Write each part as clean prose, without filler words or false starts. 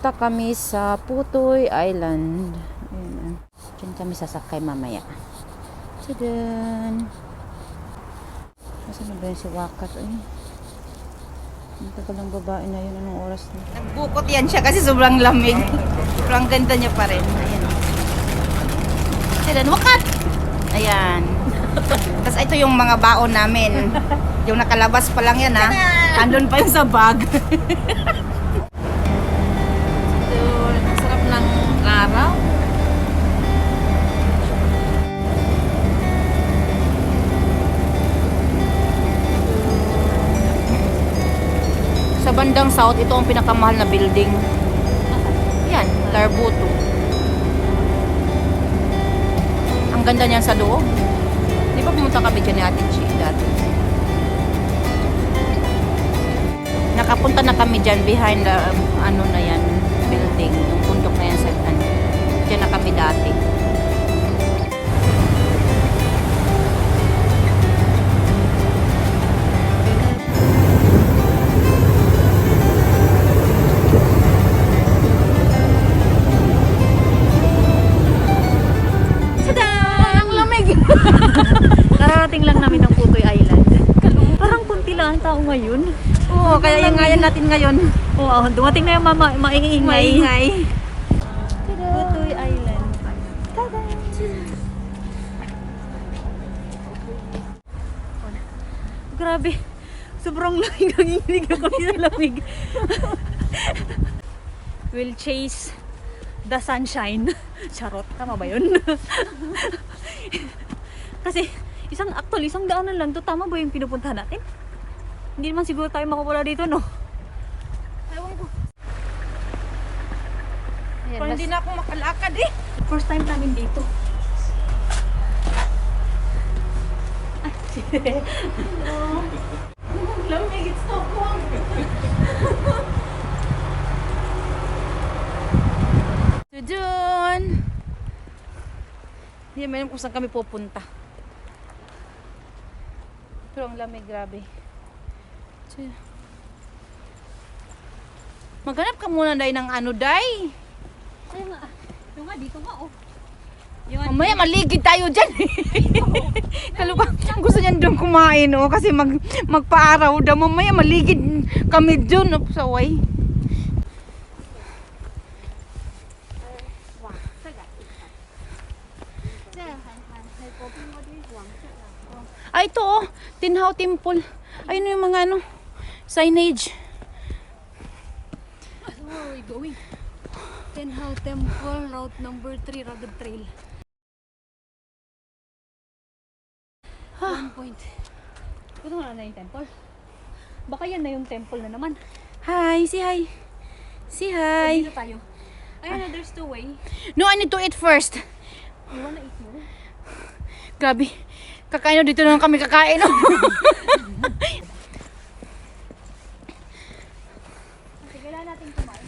Pupunta kami sa Putoy Island. Ayan. Diyan kami sasakay mamaya. Tadaan! Nasaan na ba yun si Wakat? Ay. Ang tagal ng babae na yun. Anong oras na? Nagbukot yan siya kasi sobrang lamig. Sobrang ganda niya pa rin. Ayan. Ayan, Wakat! Ayan. Tapos ito yung mga baon namin. Yung nakalabas pa lang yan ha. Andun pa yung sa bag. Ito, sarap ng araw. Sa bandang south, ito ang pinakamahal na building. Yan, Larbuto. Ang ganda niyan sa loob. Di ba pumunta kami dyan ni Ate Chi dati? Nakapunta na kami dyan behind the, ano na yan, building. Yung bundok na yan sa ano. Dyan na kami dati. Kararating lang namin ng Putoy Island. Parang kunti lang ang tao ngayon. Oo, kaya yung ngayon natin ngayon. Oo, dumating na yung maingay. Maingay. Putoy Island. Grabe. Sobrang lamig. Nanginginig ako sa lamig. We'll chase the sunshine. Charot. Tama ba yun? Kasi isang daanan lang to. Tama ba yung pinupuntahan natin? Hindi naman siguro tayo makawala dito, no? Ewan ko. Pero hindi na ako makalakad eh. First time namin dito. Lamig, it's so cold. Doon. Hindi naman alam kung saan kami pupunta. Pero ang lamig, grabe. Maghanap ka muna, Day, ng ano, Day. Ay nga. Yung nga, dito nga, oh. Mamaya maligid tayo dyan. Kaluka, gusto niyan doon kumain, oh, kasi magpaaraw daw. Mamaya maligid kami doon, oh, sa way. Ay, ito, oh, Tinhao Temple. Ayun yung mga ano, signage. Where are we going? Tinhao Temple, route number 3, Rugged Trail. 1 point. Ito nga na yung temple. Baka yan na yung temple na naman. Hi, say hi. Say hi. Dito tayo. Ayun na, there's 2 way. No, I need to eat first. You wanna eat more? Grabe. Kakain na dito na lang kami kakain. Oh. Kasi kailangan natin kumain.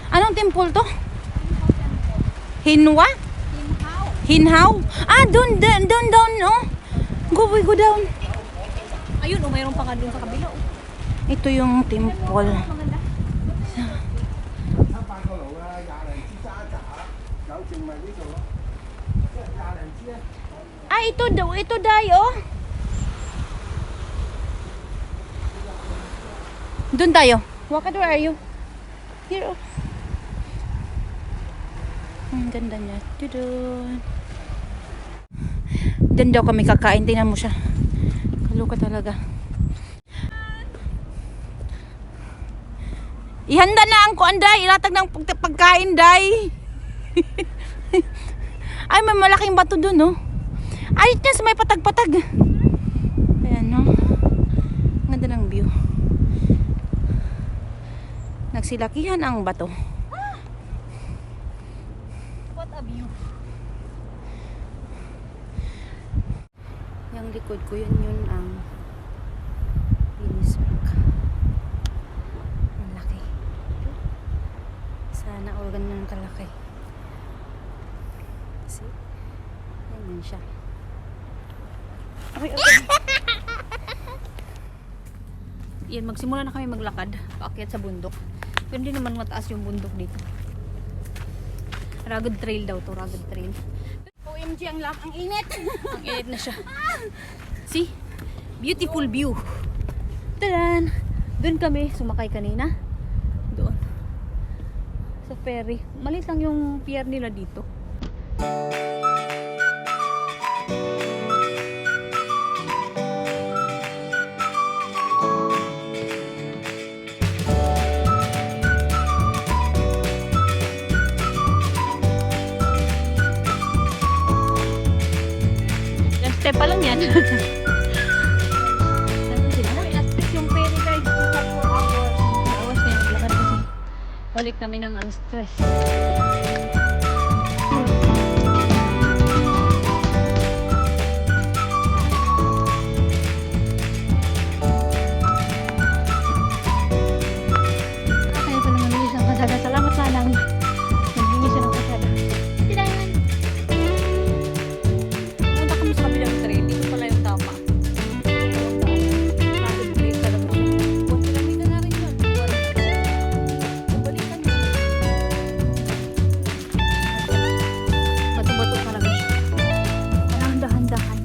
Anong temple to? Hinwa? Tinhao. Hinhaw? Ah, doon, oh. Go down. Ayun, oh, mayroon pa nga doon sa kabila. Oh. Ito yung temple. Maganda. Ah, ito Day, oh. Doon tayo. Wakat, where are you? Here, oh. Ang ganda niya. Doon. Doon daw kami kakain. Tingnan mo siya. Kaluka talaga. Ihanda na ang kuan, Day. Ilatag ng pagkain, Day. Ay, may malaking bato doon, no? Ay, yes, may patag-patag. Ayan, no? Ganda ng view. Nagsilakihan ang bato. What a view. Yung likod ko, yun ang Venus Park. Ang laki. Sana organ na ng kalaki. Kasi, yan siya. Okay. Yan, magsimula na kami maglakad paakyat sa bundok. Pero hindi naman mataas yung bundok dito. Rugged trail daw to, rugged trail. OMG, ang init. Ang init na siya. See? Beautiful view. Tadan! Doon kami sumakay kanina. Doon. Sa ferry. Maliit lang yung pier nila dito. Last step pa lang yan. Yung ferry guys, 4 hours. 4 hours kaya naglakad kasi. Balik kami ng stress. Kaya pa naman ulit ang kasada. Salamat na lang. Naglinis siya ng kasada. Punta kami sa kabilang trail. Dito pala yung tama. Rapid trail talaga siya. 1 kilometer na rin yun. Balikan yun. Bato-bato talaga siya. Parang dahan-dahan.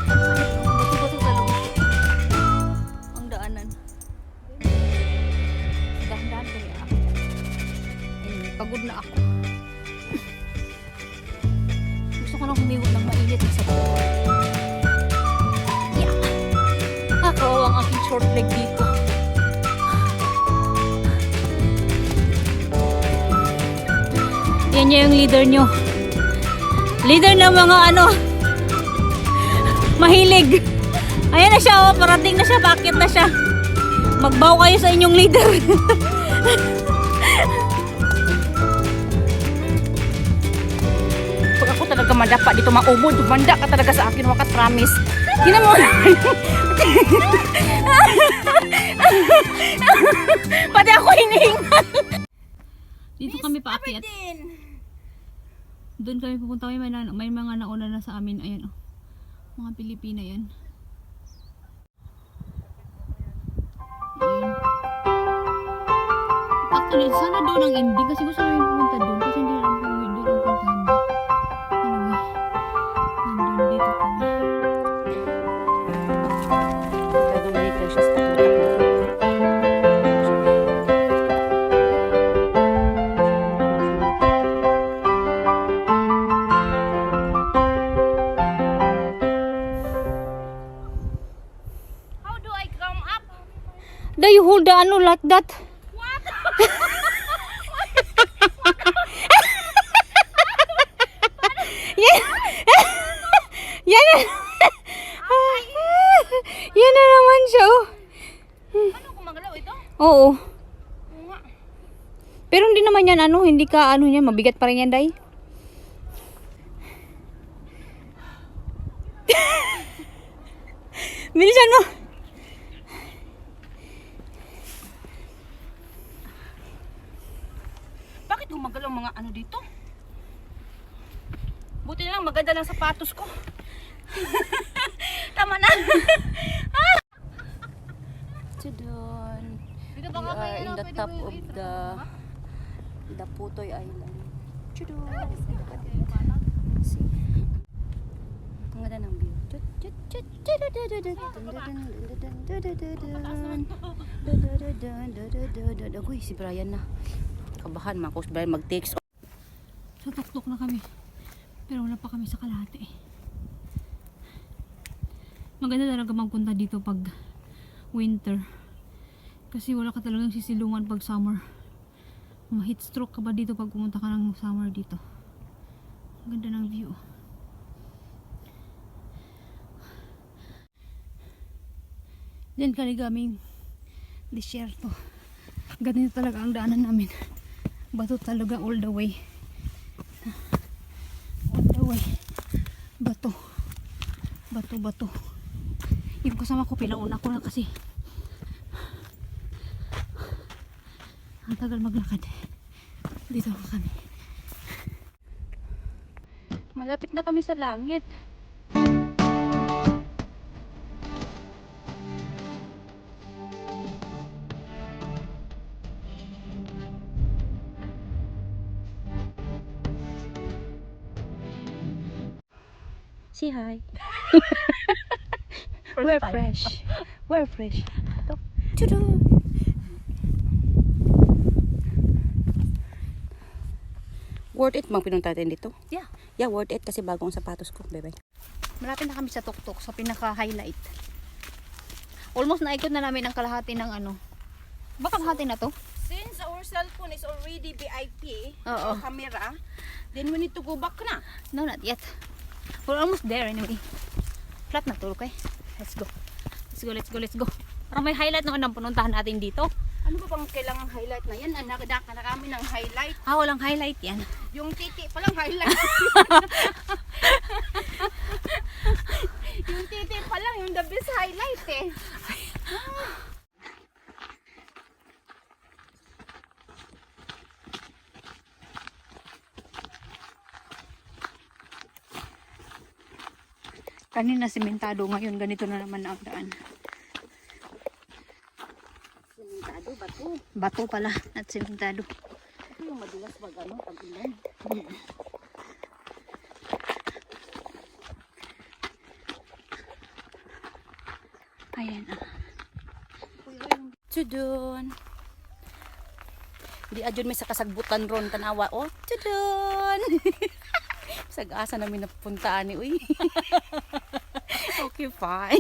Bato-bato talaga siya. Ang daanan. Dahan-dahan kaya ako. Pagod na ako. Gusto ko nang humiwag ng mainit sa buwan. Yeah! Nakakawawa ang aking short leg dito. Yan niya yung leader nyo. Leader ng mga mahilig. Ayan na siya, oh, parating na siya, bakit na siya. Magbaw kayo sa inyong leader. Pag ako talaga madapa dito maubod, manda ka talaga sa akin, wakas promise. Tingnan mo. Pati ako hinihingal. Dito kami paakyat. Doon kami pupunta. May mga nauna na sa amin. Ayan, oh. Mga Pilipina yan. Ayan. Actually, sana doon ang ending. Kasi gusto namin pumunta doon. Kasi hindi namin doon ang puntahan doon. Anyway. Nandun dito kami. Gagawin ko siya sa tutak. How do I come up? Do you hold the like that? Yan! Yan na! Yan na naman siya, oh. Ano gumagalaw ito? Oo. Oo nga. Pero hindi naman yan, hindi ka, yan, mabigat pa rin yan, Day. Bilisan mo! Bakit gumagalaw mga ano dito? Buti na lang maganda lang sapatos ko. Tama na. Tudun. We are in the top of the Putoy Island. Tudun. See? Ang ganda ng view. Agoy, si Brian na. Kabahan, makos Brian mag-text. So, tuktok na kami. Pero wala pa kami sa kalahati. Maganda talaga magpunta dito pag winter. Kasi wala ka talagang sisilungan pag summer. Ma-heat stroke ka ba dito pag pumunta ka ng summer dito. Ang ganda ng view. Diyan kaligaming disyerto. Ganito talaga ang daanan namin. Bato talaga all the way. All the way. Bato. Bato, bato. Yung kasama ko, pinauna ko na kasi. Ang tagal maglakad. Dito kami. Malapit na kami sa langit. Say hi. We're fresh. We're fresh. Tudu. Worth it bang pinunta natin dito? Yeah. Yeah, worth it kasi bagong sapatos ko. Bye-bye. Malapit na kami sa tuktok, sa pinaka-highlight. Almost naikot na namin ang kalahati ng ano. Baka kalahati na to? Since our cellphone is already VIP, Oo. camera, then we need to go back na. No, not yet. We're almost there anyway. Flat na to, okay? Let's go. Let's go, let's go, let's go. Parang may highlight ng unang pununtahan natin dito. Ano ba bang kailangang highlight na yan? Nakadaka na kami ng highlight. Ah, walang highlight yan. Yung titi palang highlight. Yung titi palang, yung the best highlight eh. Kanina simentado, ngayon ganito na naman ang daan. Simentado, bato. Bato pala at simentado. Ito yung madulas pag ano, pag ulan. Ayan ah. Tudun. Di adyon may sa kasagbutan ron tanawa. Oh, tudun. Sag-asa namin napuntaan ni uy. Okay, fine.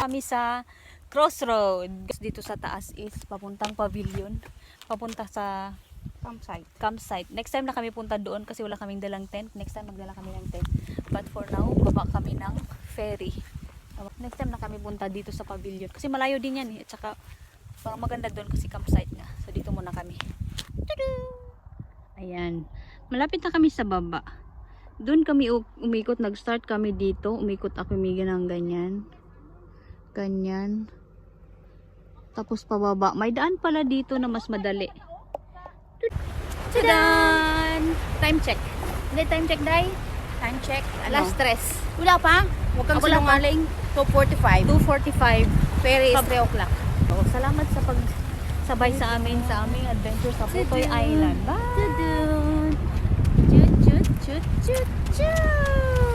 Kami sa crossroad. Dito sa taas is papuntang pavilion. Papunta sa campsite. Next time na kami punta doon kasi wala kaming dalang tent. Next time magdala kami ng tent. But for now, baba kami ng ferry. Next time na kami punta dito sa pavilion. Kasi malayo din yan eh. At saka parang maganda doon kasi campsite nga. So dito muna kami. Tudu! Ayan. Malapit na kami sa baba. Doon kami umikot. Nag-start kami dito. Umikot ako ng ganyan. Ganyan. Tapos pababa. May daan pala dito na mas madali. Tadan! Time check. Hindi, time check, Day. Time check. Last stress. Wala pa. Huwag kang Wala pa. sinungaling. 2:45. 2:45. Ferry is Pab- 3 o'clock. Oh, salamat sa pagsabay sa aming adventure sa Putoy Island. Bye! Chut, chut, chut, chut, chut!